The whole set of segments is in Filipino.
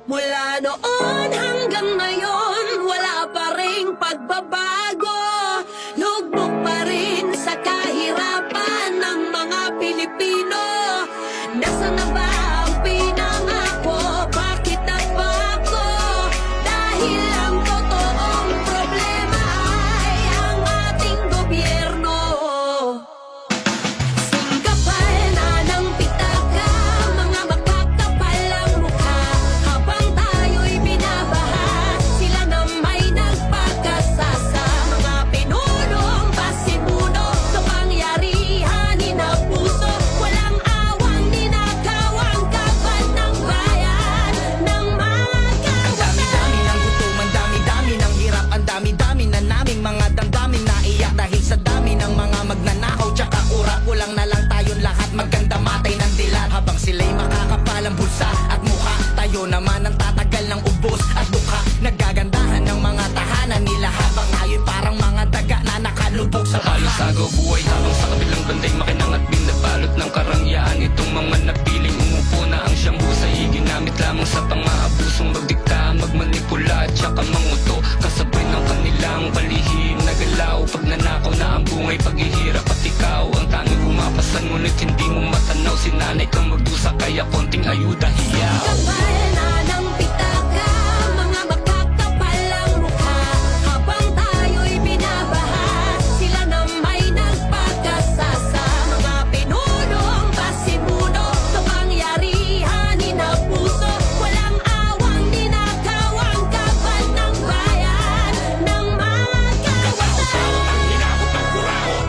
Mula noon hanggang ngayon, wala pa ring pagbabago. Lugmok pa rin sa kahirapan ng mga Pilipino. Nasaan na ba ang pinangako? Bakit nagbago? Dahil ang totoong problema ay ang ating gobyerno. Singkapal na ng pitaka, mga makakapal ang mukha. Habang tayo'y binabaha, sila na may nagpagkasasa. Mga pinulong pasimuno, kapangyarihan inabuso. Walang awang ninakaw ang kaban ng bayan ng magkawasan. Dami-dami ng gutom, ang dami-dami ng hirap, ang dami-dami na naming mga damdamin naiyak dahil sa dami ng mga magnanakaw tsaka kurap. Kulang na lang tayong lahat maganda matay ng dilat habang sila'y makakapal ang bulsa at mukha. Tayo naman ang tatagal ng ubos at dukha. Nagagandahan ng mga tahanan nila habang ngayon parang mga daga na nakalubog sa bayan. Sagaw buhay habang sa kabilang banday makinang at binabalot ng karangyaan. Itong mga napiling umupo na ang siyang husay, ginamit lamang sa pang-aabusong magdikta, magmanipula at saka manguto. Kasabay ng kanilang palihim na galaw, pag nanakaw na ang bungay, paghihirap at ikaw ang tanging umapasan, ngunit hindi mo matanaw. Sinanay kang magdusa kaya konting ayuda hiyaw. Kapal na ng pitaka, mga makakapal ang mukha. Habang tayo'y binabaha, sila na may nagpagkasasa. Mga pinulong pasimuno, kapangyarihan inabuso. Walang awang ninakaw ang kaban ng bayan ng magkawasan. Hinakot ng kurahot,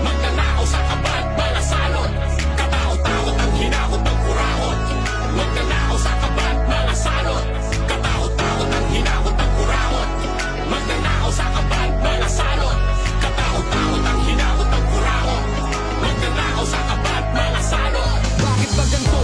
magnanakaw sa kabad, malasalot. Katakot-takot ang hinakot ng kurahot, magnanakaw sa kabad, malasalot. Katakot-takot ang hinakot ng kurahot, magnanakaw sa kabad, malasalot. Katakot-takot ang hinakot ng kurahot, magnanakaw sa kabad, malasalot. Bakit ba ganito?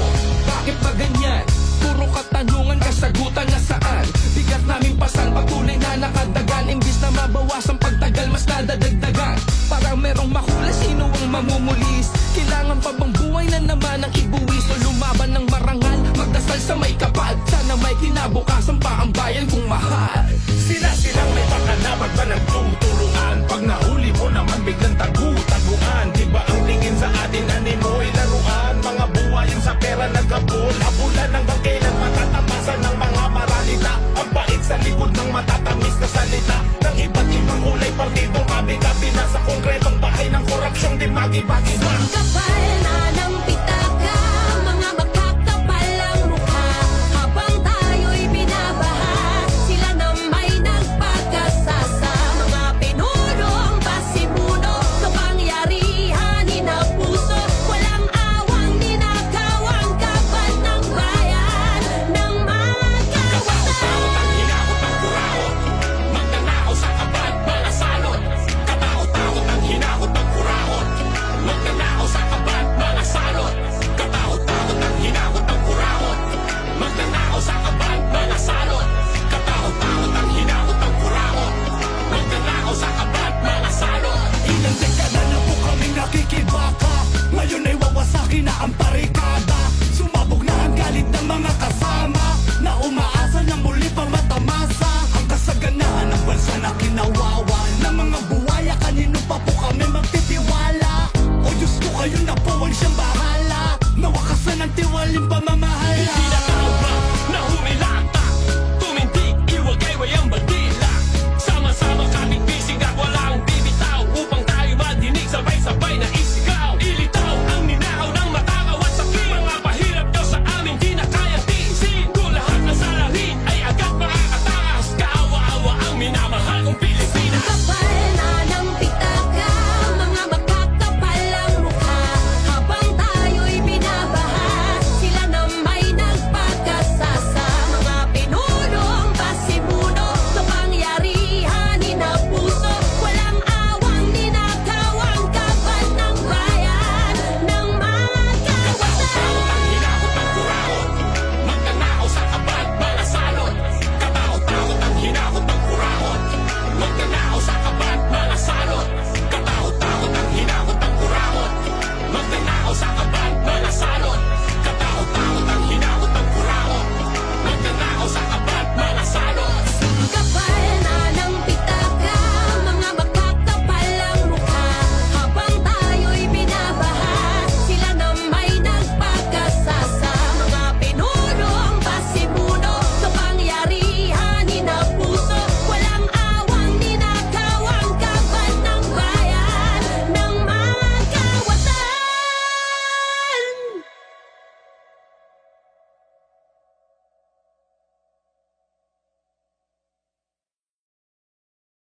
Bakit ba ganyan? Puro katanungan, kasagutan na saan? Bigat namin pasan, patuloy na nakadagan. Imbis na mabawasan pagtagal, mas nadadagdagan. Parang merong mahula, sino ang mamumulis? Kailangan pa bang buhay na naman ang ibuwis? O lumaban ng marangal, magdasal sa may kapal. Sana may kinabukasan pa ang bayan kung mahal. Sila-silang may pakanabat ba nagtutulungan? Pag nahuli mo naman biglang tagu-taguan. Diba ang tingin sa atin animoy laruan? Mga buhay yung sa pera nagkabul, habulan ng